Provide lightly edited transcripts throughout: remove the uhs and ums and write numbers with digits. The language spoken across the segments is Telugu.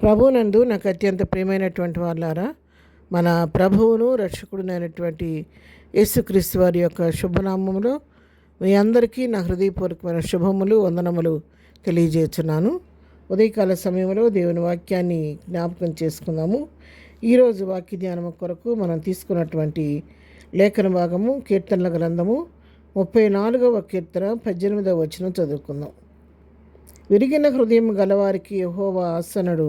ప్రభువునందు నాకు అత్యంత ప్రియమైనటువంటి వాళ్ళారా, మన ప్రభువును రక్షకుడునైనటువంటి యేసుక్రీస్తు వారి యొక్క శుభనామములో మీ అందరికీ నా హృదయపూర్వకమైన శుభములు వందనములు తెలియజేస్తున్నాను. ఉదయకాల సమయంలో దేవుని వాక్యాన్ని జ్ఞాపకం చేసుకుందాము. ఈరోజు వాక్య ధ్యానం కొరకు మనం తీసుకున్నటువంటి లేఖన భాగము కీర్తనల గ్రంథము 34వ కీర్తన 18వ వచనం చదువుకుందాం. విరిగిన హృదయం గలవారికి యెహోవా ఆసనుడు,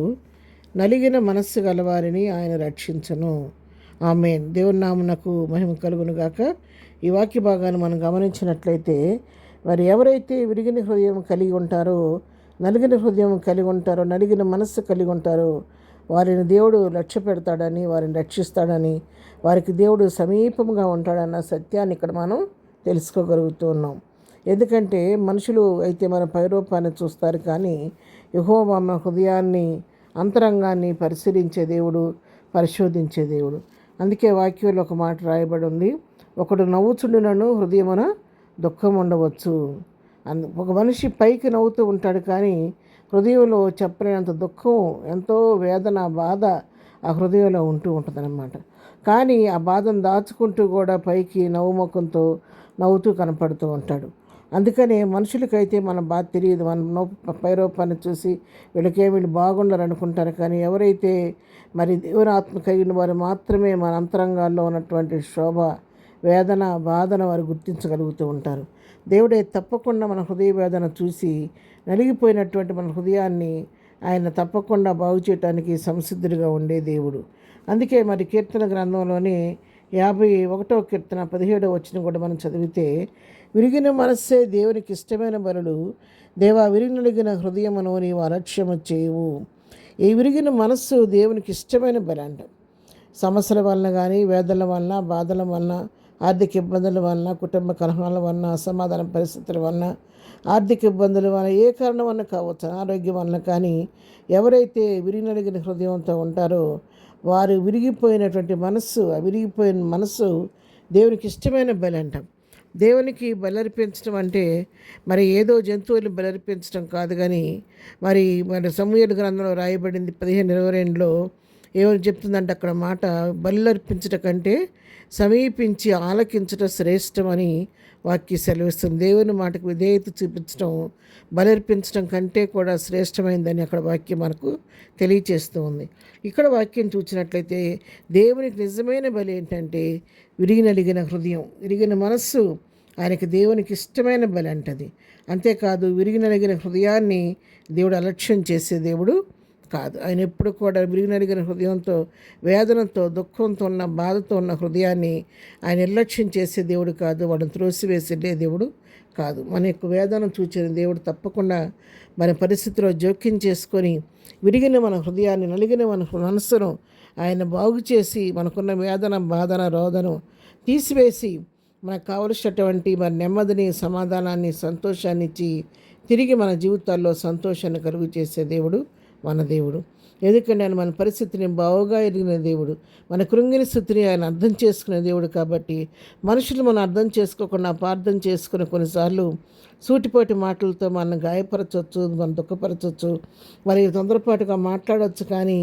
నలిగిన మనస్సు గలవారిని ఆయన రక్షించును. ఆమేన్. దేవుని నామమునకు మహిమ కలుగును గాక. ఈ వాక్య భాగాన్ని మనం గమనించినట్లయితే, మరి ఎవరైతే విరిగిన హృదయం కలిగి ఉంటారో, నలిగిన హృదయం కలిగి ఉంటారో, నలిగిన మనస్సు కలిగి ఉంటారో, వారిని దేవుడు లక్ష్య పెడతాడని, వారిని రక్షిస్తాడని, వారికి దేవుడు సమీపంగా ఉంటాడన్న సత్యాన్ని ఇక్కడ మనం తెలుసుకోగలుగుతూ ఉన్నాం. ఎందుకంటే మనుషులు అయితే మన పైరూపాన్ని చూస్తారు, కానీ యెహోవా మన హృదయాన్ని, అంతరంగాన్ని పరిశీలించే దేవుడు, పరిశోధించే దేవుడు. అందుకే వాక్యంలో ఒక మాట రాయబడి ఉంది, ఒకడు నవ్వుచుండునను హృదయమున దుఃఖం ఉండవచ్చు. ఒక మనిషి పైకి నవ్వుతూ ఉంటాడు, కానీ హృదయంలో చెప్పలేనంత దుఃఖం, ఎంతో వేదన, బాధ ఆ హృదయంలో ఉంటూ ఉంటుందన్నమాట. కానీ ఆ బాధను దాచుకుంటూ కూడా పైకి నవ్వుముఖంతో నవ్వుతూ కనపడుతూ ఉంటాడు. అందుకనే మనుషులకైతే మన బాధ తెలియదు. మన పైరూపాన్ని చూసి వీళ్ళు బాగుండరు అనుకుంటారు, కానీ ఎవరైతే మరి దేవుని ఆత్మ కలిగిన వారు మాత్రమే మన అంతరంగాల్లో ఉన్నటువంటి శోభ, వేదన, బాధను వారు గుర్తించగలుగుతూ ఉంటారు. దేవుడే తప్పకుండా మన హృదయ వేదన చూసి నలిగిపోయినటువంటి మన హృదయాన్ని ఆయన తప్పకుండా బాగు చేయటానికి సంసిద్ధుడిగా ఉండే దేవుడు. అందుకే మరి కీర్తన గ్రంథంలోనే 51వ కీర్తన 17వ వచనం కూడా మనం చదివితే, విరిగిన మనస్సే దేవునికి ఇష్టమైన బలులు, దేవా విరిగినలిగిన హృదయమును నీవు అలక్ష్యము చేయవు. ఈ విరిగిన మనస్సు దేవునికి ఇష్టమైన బలి అంట. సమస్యల వలన కానీ, వేదనల వలన, బాధల వలన, ఆర్థిక ఇబ్బందుల వలన, కుటుంబ కలహాల వలన, అసమాధాన పరిస్థితుల వలన, ఆర్థిక ఇబ్బందుల వలన, ఏ కారణం వలన కావచ్చు, అనారోగ్యం వలన, కానీ ఎవరైతే విరిగినలిగిన హృదయంతో ఉంటారో వారు విరిగిపోయినటువంటి మనస్సు, ఆ విరిగిపోయిన మనస్సు దేవునికి ఇష్టమైన బలి అంటాం. దేవునికి బలర్పించడం అంటే మరి ఏదో జంతువుని బలర్పించడం కాదు, కానీ మరి సమూయేలు గ్రంథంలో రాయబడింది 15:22లో ఏమని చెప్తుందంటే అక్కడ మాట, బలర్పించట కంటే సమీపించి ఆలకించడం శ్రేష్టమని వాక్య సెలవిస్తుంది. దేవుని మాటకు విధేయత చూపించడం బలర్పించడం కంటే కూడా శ్రేష్టమైందని అక్కడ వాక్యం మనకు తెలియచేస్తూ ఉంది. ఇక్కడ వాక్యం చూసినట్లయితే దేవునికి నిజమైన బలి ఏంటంటే విరిగినలిగిన హృదయం, విరిగిన మనస్సు ఆయనకి దేవునికి ఇష్టమైన బలి అంటది. అంతేకాదు, విరిగినలిగిన హృదయాన్ని దేవుడు అలక్ష్యం చేసే దేవుడు కాదు. ఆయన ఎప్పుడు కూడా విరిగినలిగిన హృదయంతో, వేదనతో, దుఃఖంతో ఉన్న, బాధతో ఉన్న హృదయాన్ని ఆయన నిర్లక్ష్యం చేసే దేవుడు కాదు. వాడిని త్రోసివేసే దేవుడు కాదు. మన యొక్క వేదన చూచిన దేవుడు తప్పకుండా మన పరిస్థితిలో జోక్యం చేసుకొని విరిగిన మన హృదయాన్ని, నలిగిన మన మనస్సును ఆయన బాగు చేసి మనకున్న వేదన, బాధన, రోదను తీసివేసి మనకు కావలసినటువంటి మరి నెమ్మదిని, సమాధానాన్ని, సంతోషాన్ని ఇచ్చి తిరిగి మన జీవితాల్లో సంతోషాన్ని కలుగు చేసే దేవుడు మన దేవుడు. ఎందుకంటే ఆయన మన పరిస్థితిని బావుగా ఎరిగిన దేవుడు, మన కృంగిన స్థితిని ఆయన అర్థం చేసుకునే దేవుడు. కాబట్టి మనుషులు మనం అర్థం చేసుకోకుండా అపార్థం చేసుకుని కొన్నిసార్లు సూటిపోటి మాటలతో మనం గాయపరచవచ్చు, మనం దుఃఖపరచవచ్చు, మరి తొందరపాటుగా మాట్లాడవచ్చు. కానీ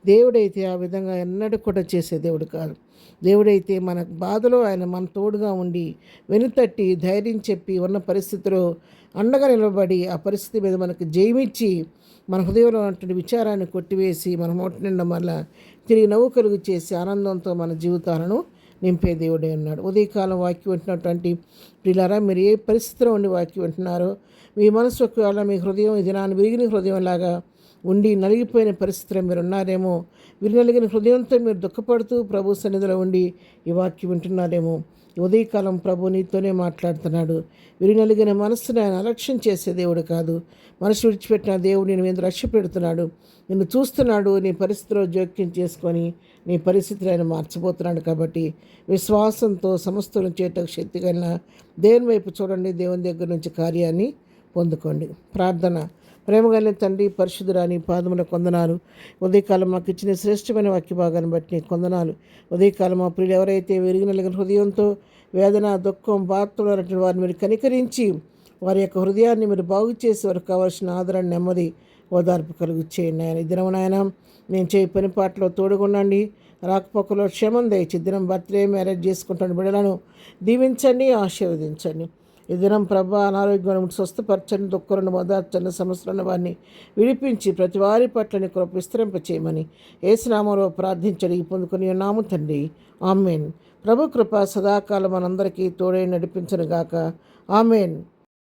దేవుడైతే ఆ విధంగా ఎన్నడూ కూడా చేసే దేవుడు కాదు. దేవుడైతే మన బాధలో ఆయన మన తోడుగా ఉండి వెనుతట్టి ధైర్యం చెప్పి ఉన్న పరిస్థితిలో అండగా నిలబడి ఆ పరిస్థితి మీద మనకు జయమిచ్చి మన హృదయంలో ఉన్నటువంటి విచారాన్ని కొట్టివేసి మన నోటి నిండా మళ్ళా తిరిగి నవ్వు కలుగు చేసి ఆనందంతో మన జీవితాలను నింపే దేవుడే ఉన్నాడు. ఉదయకాలం వాక్యం వింటున్నటువంటి ప్రియులారా, మీరు ఏ పరిస్థితిలో ఉండి వాక్యం వింటున్నారో, మీ మనసు ఒకవేళ మీ హృదయం ఇది నాన్న విరిగిన హృదయంలాగా ఉండి నలిగిపోయిన పరిస్థితిలో మీరు ఉన్నారేమో, విరిగినలిగిన హృదయంతో మీరు దుఃఖపడుతూ ప్రభు సన్నిధిలో ఉండి ఈ వాక్యం వింటున్నారేమో, ఉదయకాలం ప్రభు నీతోనే మాట్లాడుతున్నాడు. విరిగినలిగిన మనస్సును ఆయన అలక్ష్యం చేసే దేవుడు కాదు. మనసు విడిచిపెట్టిన దేవుడు నేను మీద రక్ష పెడుతున్నాడు, నిన్ను చూస్తున్నాడు. నీ పరిస్థితిలో జోక్యం చేసుకొని నీ పరిస్థితిని ఆయన మార్చిపోతున్నాడు. కాబట్టి విశ్వాసంతో సమస్తలను చేయటకు శక్తి కలిగిన దేవుని వైపు చూడండి, దేవుని దగ్గర నుంచి కార్యాన్ని పొందుకోండి. ప్రార్థన. ప్రేమగల తండ్రి, పరిశుద్ధురాని పాదములకు వందనాలు. ఉదయకాలం మాకు ఇచ్చిన శ్రేష్టమైన వాక్య భాగాన్ని బట్టి నీకు వందనాలు. ఉదయకాలం మా ప్రియులు ఎవరైతే విరిగినలిగిన హృదయంతో, వేదన, దుఃఖం, బాధతో వారిని మీరు కనికరించి వారి యొక్క హృదయాన్ని మీరు బాగు చేసి వారికి కావాల్సిన ఆదరణ, నెమ్మది, ఓదార్పు కలుగు చేయండి ఆయన. ఈ దినం నాయన నేను చేయి పని పాటలో తోడుగుండండి. రాకపోకలో క్షేమం దయచి దినం బర్త్డే మ్యారేజ్ చేసుకుంటున్న బిడ్డలను దీవించండి, ఆశీర్వదించండి. ఈ దినం ప్రభా అనారోగ్యం స్వస్థపరచండి, దుఃఖలను ఓదార్చండి, సమస్యలను వారిని విడిపించి ప్రతి వారి పట్ల నీ కృప విస్తరింపచేయమని యేసు నామములో ప్రార్థించడి పొందుకొని ఉన్నాము తండ్రి. ఆమేన్. ప్రభు కృప సదాకాలం మనందరికీ తోడై నడిపించను గాక. ఆమేన్.